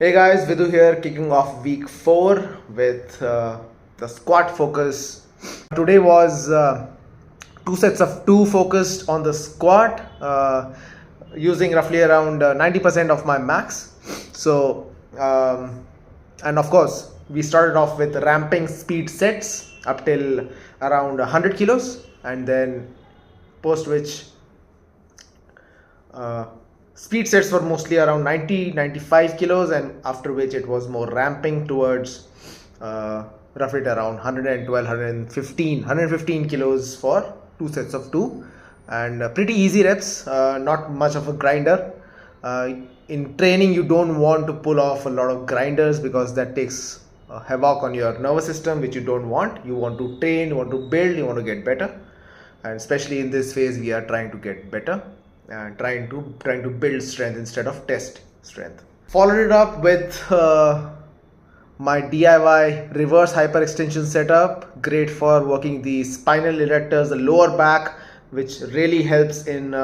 Hey guys, Vidhu here, kicking off week 4 with the squat focus. Today was 2 sets of 2 focused on the squat, using roughly around 90% of my max. So, and of course, we started off with ramping speed sets up till around 100 kilos, and then post which speed sets were mostly around 90-95 kilos, and after which it was more ramping towards roughly around 115 kilos for 2 sets of 2, and pretty easy reps, not much of a grinder. In training, you don't want to pull off a lot of grinders because that takes havoc on your nervous system, which you don't want. You want to train, you want to build, you want to get better, and especially in this phase we are trying to get better and trying to build strength instead of test strength. Followed it up with my DIY reverse hyperextension setup, great for working the spinal erectors, the lower back, which really helps in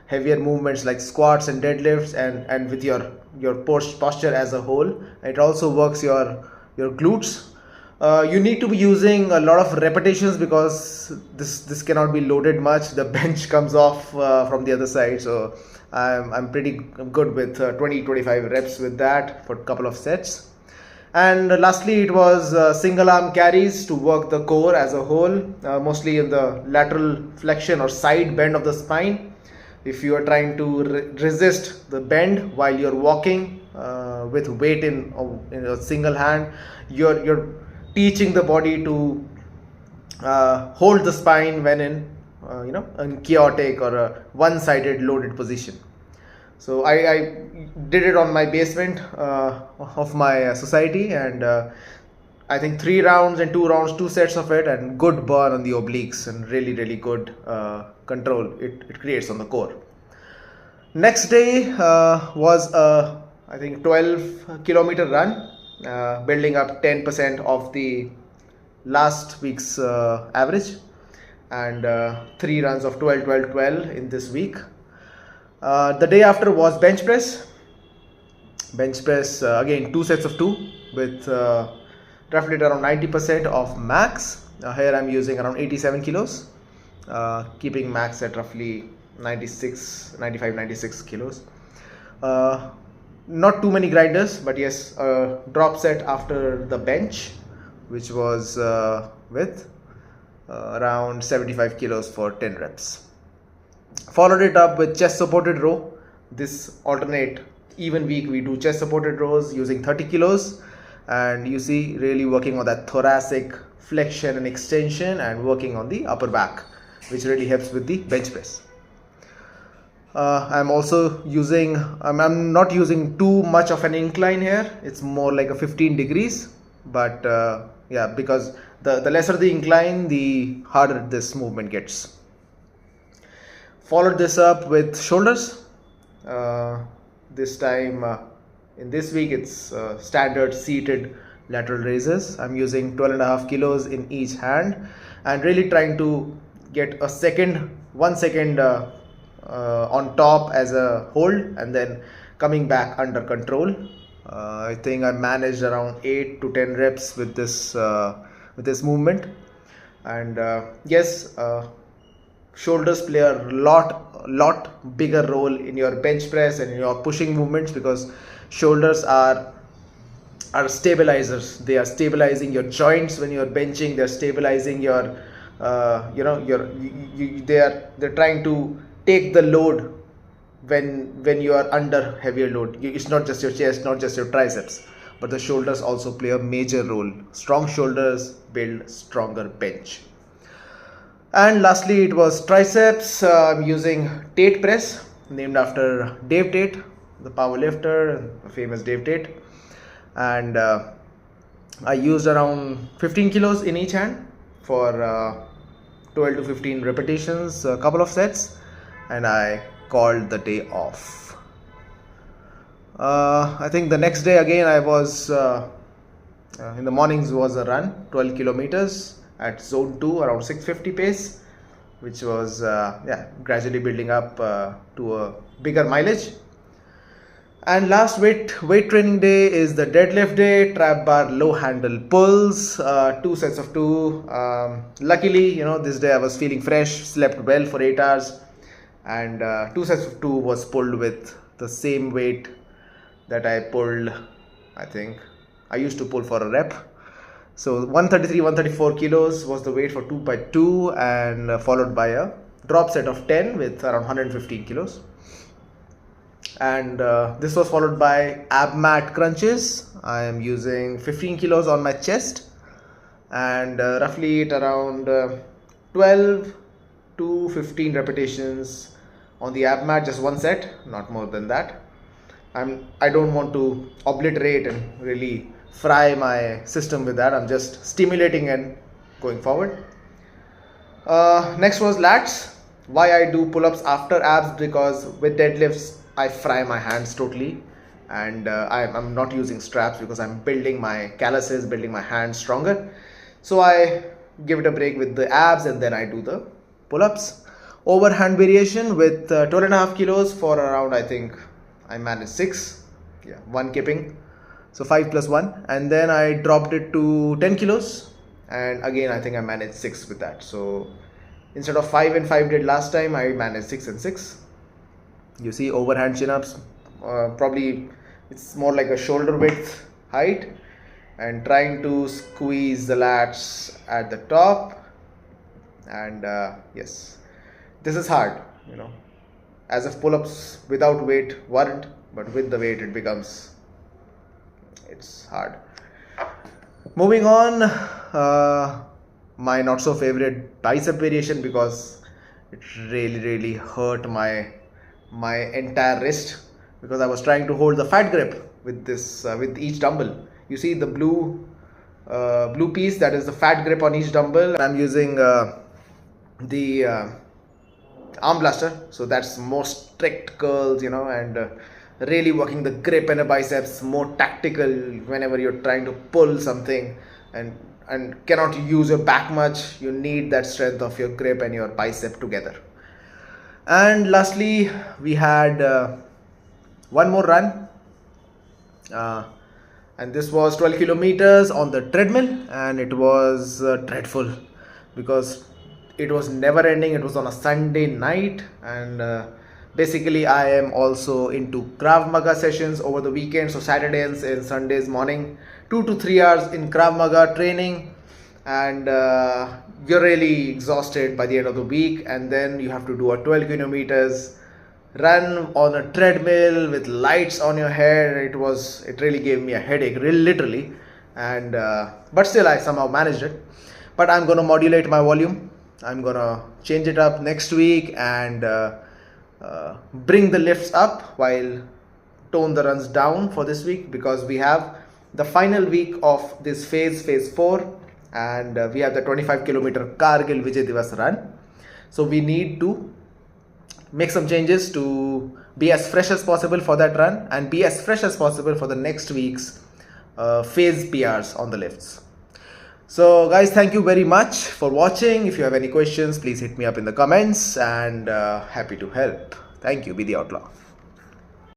heavier movements like squats and deadlifts, and with your posture as a whole. It also works your glutes. You need to be using a lot of repetitions because this cannot be loaded much. The bench comes off from the other side, so I'm pretty good with 20-25 reps with that for a couple of sets. And lastly, it was single arm carries to work the core as a whole, mostly in the lateral flexion or side bend of the spine. If you are trying to resist the bend while you're walking with weight in a single hand, you're teaching the body to hold the spine when in chaotic or a one-sided loaded position. So I did it on my basement of my society, and I think 3 rounds and 2 rounds, 2 sets of it, and good burn on the obliques, and really good control it creates on the core. Next day was I think 12-kilometer run, building up 10% of the last week's average, and 3 runs of 12 in this week. The day after was bench press. Again 2 sets of 2 with roughly around 90% of max. Here I'm using around 87 kilos, keeping max at roughly 95-96 kilos. Not too many grinders, but yes, a drop set after the bench, which was with around 75 kilos for 10 reps. Followed it up with chest supported row. This alternate even week we do chest supported rows using 30 kilos, and you see really working on that thoracic flexion and extension, and working on the upper back, which really helps with the bench press. I'm also using, I'm not using too much of an incline here. It's more like a 15 degrees, but yeah, because the lesser the incline, the harder this movement gets. Followed this up with shoulders. This time in this week it's standard seated lateral raises. I'm using 12.5 kilos in each hand, and really trying to get 1 second on top as a hold, and then coming back under control. I think I managed around 8 to 10 reps with this movement, and yes, shoulders play a lot bigger role in your bench press and in your pushing movements, because shoulders are stabilizers. They are stabilizing your joints when you're benching. They're stabilizing your they're trying to take the load when you are under heavier load. It's not just your chest, not just your triceps, but the shoulders also play a major role. Strong shoulders build stronger bench. And lastly, it was triceps. I'm using Tate press, named after Dave Tate, the power lifter, the famous Dave Tate, and I used around 15 kilos in each hand for 12 to 15 repetitions, a couple of sets, and I called the day off. I think the next day again I was in the mornings was a run, 12 kilometers at zone 2 around 650 pace, which was gradually building up to a bigger mileage. And last weight training day is the deadlift day, trap bar low handle pulls, 2 sets of 2. Luckily, this day I was feeling fresh, slept well for 8 hours, and 2 sets of 2 was pulled with the same weight that I pulled. I think I used to pull for a rep. So 133, 134 kilos was the weight for 2x2, and followed by a drop set of 10 with around 115 kilos. And this was followed by ab mat crunches. I am using 15 kilos on my chest, and roughly at around 12 to 15 repetitions on the ab mat, just one set, not more than that. I don't want to obliterate and really fry my system with that. I'm just stimulating and going forward. Next was lats. Why I do pull-ups after abs? Because with deadlifts I fry my hands totally, and I'm not using straps because I'm building my calluses, building my hands stronger. So I give it a break with the abs, and then I do the pull-ups. Overhand variation with 12.5 kilos for around, I think I managed 6. Yeah, 1 kipping. So 5 plus 1. And then I dropped it to 10 kilos. And again, I think I managed 6 with that. So instead of 5 and 5 did last time, I managed 6 and 6. You see, overhand chin-ups, probably it's more like a shoulder width height, and trying to squeeze the lats at the top. And yes, this is hard, as if pull-ups without weight weren't, but with the weight it's hard. Moving on, my not so favorite bicep variation, because it really hurt my entire wrist, because I was trying to hold the fat grip with this with each dumbbell. You see the blue piece, that is the fat grip on each dumbbell. I'm using the arm blaster, so that's more strict curls, and really working the grip and the biceps, more tactical whenever you're trying to pull something, and cannot use your back much. You need that strength of your grip and your bicep together. And lastly, we had one more run, and this was 12 kilometers on the treadmill, and it was dreadful because it was never ending. It was on a Sunday night, and basically I am also into Krav Maga sessions over the weekend. So Saturdays and Sundays morning, 2 to 3 hours in Krav Maga training, and you're really exhausted by the end of the week, and then you have to do a 12 kilometers run on a treadmill with lights on your head. It really gave me a headache, really literally, and but still I somehow managed it. But I'm gonna modulate my volume. I'm gonna change it up next week, and bring the lifts up while tone the runs down for this week, because we have the final week of this phase 4, and we have the 25 kilometer Kargil Vijay Divas run. So we need to make some changes to be as fresh as possible for that run, and be as fresh as possible for the next week's phase PRs on the lifts. So guys, thank you very much for watching. If you have any questions, please hit me up in the comments, and happy to help. Thank you. Be the Outlaw.